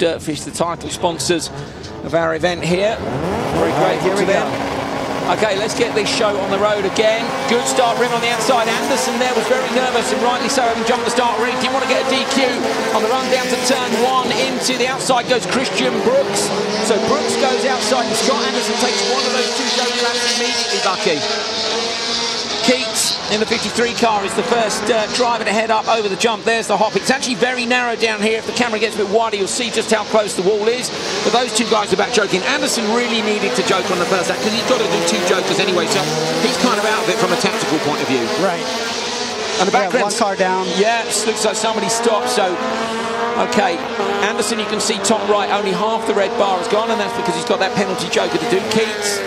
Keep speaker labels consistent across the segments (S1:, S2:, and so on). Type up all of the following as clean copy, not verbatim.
S1: DirtFish, the title sponsors of our event here. Very grateful to them. Okay, let's get this show on the road again. Good start, Rim on the outside. Anderson there was very nervous, and rightly so, having jumped the start really. Didn't want to get a DQ on the run down to turn one. Into the outside goes Christian Brooks. So Brooks goes outside, and Scott Anderson takes one of those two show laps immediately, Bucky. Keats in the 53 car is the first driver to head up over the jump. There's the hop. It's actually very narrow down here. If the camera gets a bit wider, you'll see just how close the wall is. But those two guys are back joking. Anderson really needed to joke on the first lap because he's got to do two jokers anyway, so he's kind of out of it from a tactical point of view.
S2: Right.
S1: And the background,
S2: one car down.
S1: Yeah, looks like somebody stopped. So, okay, Anderson, you can see top right, only half the red bar has gone, and that's because he's got that penalty joker to do. Keats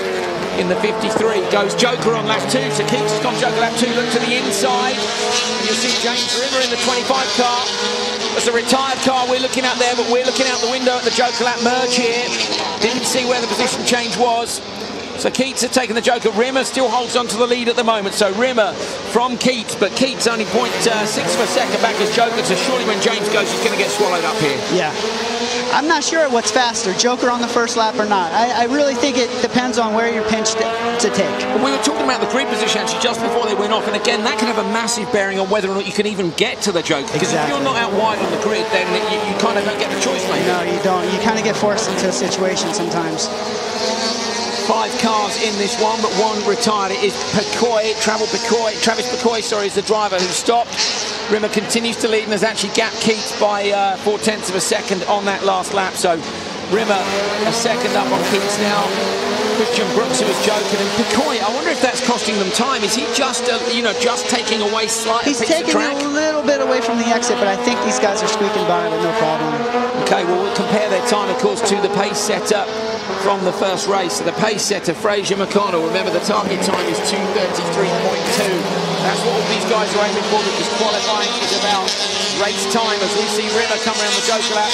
S1: in the 53 goes joker on lap 2, so Keats has gone joker lap 2. Look to the inside, and you'll see James Rimmer in the 25 car. That's a retired car we're looking at there, but we're looking out the window at the joker lap merge here. Didn't see where the position change was. So Keats has taken the joker. Rimmer still holds on to the lead at the moment. So Rimmer from Keats, but Keats only 0.6 of a second back as joker. So surely when James goes, he's going to get swallowed up here.
S2: Yeah. I'm not sure what's faster, joker on the first lap or not. I really think it depends on where you're pinched to take.
S1: Well, we were talking about the grid position actually just before they went off, and again, that can have a massive bearing on whether or not you can even get to the joker. Because if you're not out wide on the grid, then you kind of don't get the choice, mate.
S2: No, you don't. You kind of get forced into a situation sometimes.
S1: 5 cars in this one, but one retired. It is Travis Picoy, sorry, is the driver who stopped. Rimmer continues to lead and has actually gapped Keats by 0.4 of a second on that last lap. So Rimmer a second up on Keats now. Christian Brooks, who was joking, and Picoy, I wonder if that's costing them time. Is he just, just taking away slightly?
S2: He's taking a little bit away from the exit, but I think these guys are squeaking by with no problem.
S1: Okay, well, we'll compare their time, of course, to the pace setter from the first race. So the pace setter, Fraser McConnell, remember the target time is 2:33.2. That's what all these guys are aiming for, because qualifying is about race time, as we see Rimmer come around the joker lap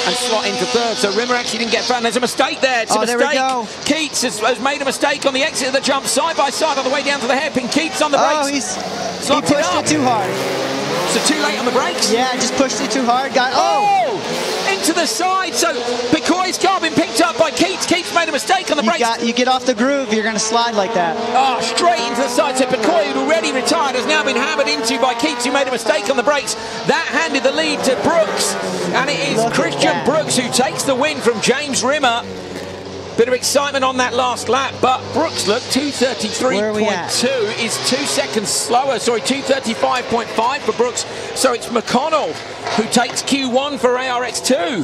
S1: and slot into third. So Rimmer actually didn't get found. There's a mistake there. It's a mistake. There we go. Keats has made a mistake on the exit of the jump, side by side on the way down to the hairpin. Keats on the brakes.
S2: He pushed it too hard.
S1: So too late on the brakes?
S2: Yeah, just pushed it too hard.
S1: Into the side. So Picoy's car been picked up by Keats. Keats made a mistake on the brakes.
S2: You get off the groove, you're going to slide like that.
S1: Oh, straight into the side. So Picoy, who'd already retired, has now been hammered into by Keats, who made a mistake on the brakes. That handed the lead to Brooks. And it is Christian Brooks who takes the win from James Rimmer. Bit of excitement on that last lap, but Brooks, look, 2:33.2 is 2 seconds slower. Sorry, 2:35.5 for Brooks. So it's McConnell who takes Q1 for ARX2.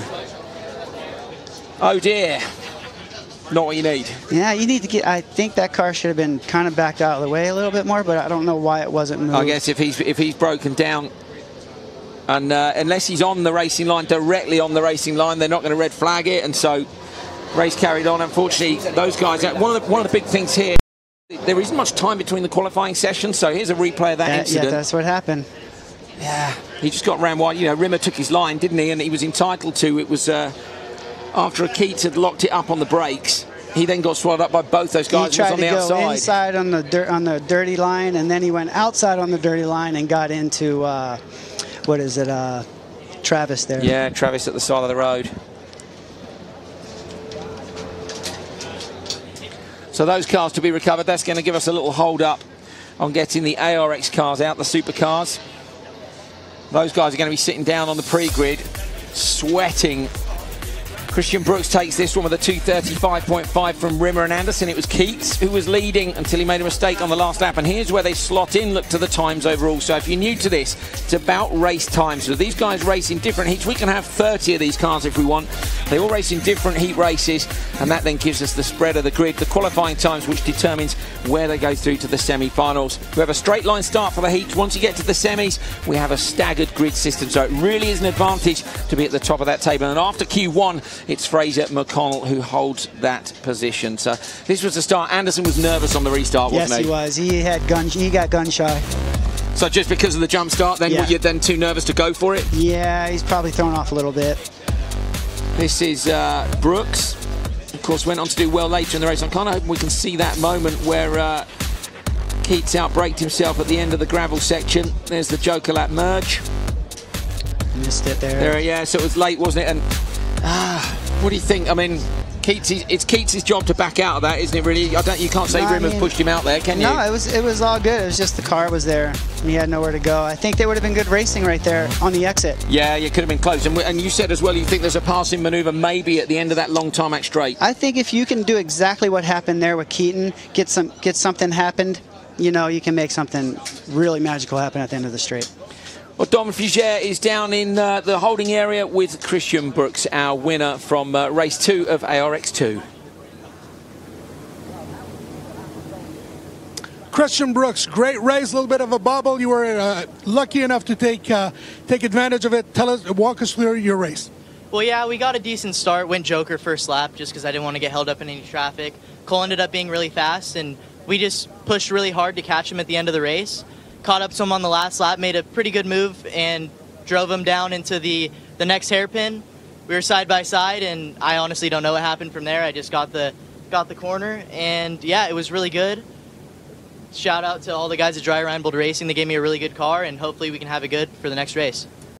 S1: Oh dear. Not what you need.
S2: Yeah, you need to get. I think that car should have been kind of backed out of the way a little bit more, but I don't know why it wasn't moved.
S1: I guess if he's broken down, and unless he's on the racing line, directly on the racing line, they're not going to red flag it, and so. Race carried on. Unfortunately, those guys. One of the big things here, there isn't much time between the qualifying sessions. So here's a replay of that incident.
S2: Yeah, that's what happened.
S1: Yeah, he just got round wide. Rimmer took his line, didn't he? And he was entitled to. It was after Keats had locked it up on the brakes. He then got swallowed up by both those guys.
S2: He tried
S1: on the
S2: to go
S1: outside.
S2: Inside on the dirty line, and then he went outside on the dirty line and got into what is it? Travis there.
S1: Yeah, Travis at the side of the road. So those cars to be recovered. That's going to give us a little hold up on getting the ARX cars out, the supercars. Those guys are going to be sitting down on the pre-grid, sweating. Christian Brooks takes this one with a 2:35.5 from Rimmer and Anderson. It was Keats who was leading until he made a mistake on the last lap. And here's where they slot in, look to the times overall. So if you're new to this, it's about race times. So these guys race in different heats. We can have 30 of these cars if we want. They all race in different heat races, and that then gives us the spread of the grid, the qualifying times, which determines where they go through to the semi-finals. We have a straight line start for the heats. Once you get to the semis, we have a staggered grid system. So it really is an advantage to be at the top of that table. And after Q1, it's Fraser McConnell who holds that position. So this was the start. Anderson was nervous on the restart, wasn't he?
S2: Yes, he was. He got gun shy.
S1: So just because of the jump start, then were you then too nervous to go for it?
S2: Yeah, he's probably thrown off a little bit.
S1: This is Brooks. Of course, went on to do well later in the race. I'm kind of hoping we can see that moment where Keats outbraked himself at the end of the gravel section. There's the joker lap merge.
S2: Missed it there.
S1: Yeah, so it was late, wasn't it? And What do you think? I mean, it's Keats' job to back out of that, isn't it? Really, you can't say Rimmer's pushed him out there, can you?
S2: No, it was all good. It was just the car was there, and he had nowhere to go. I think they would have been good racing right there on the exit.
S1: Yeah, you could have been close. And you said as well, you think there's a passing manoeuvre maybe at the end of that long tarmac straight.
S2: I think if you can do exactly what happened there with Keaton, get something happened, you know, you can make something really magical happen at the end of the straight.
S1: Well, Dom Fugere is down in the holding area with Christian Brooks, our winner from race 2 of ARX2.
S3: Christian Brooks, great race, a little bit of a bobble. You were lucky enough to take advantage of it. Walk us through your race.
S4: Well, yeah, we got a decent start. Went Joker first lap just because I didn't want to get held up in any traffic. Cole ended up being really fast, and we just pushed really hard to catch him at the end of the race. Caught up to him on the last lap, made a pretty good move, and drove him down into the next hairpin. We were side by side, and I honestly don't know what happened from there. I just got the corner, and yeah, it was really good. Shout out to all the guys at Dry Reinbold Racing. They gave me a really good car, and hopefully we can have it good for the next race.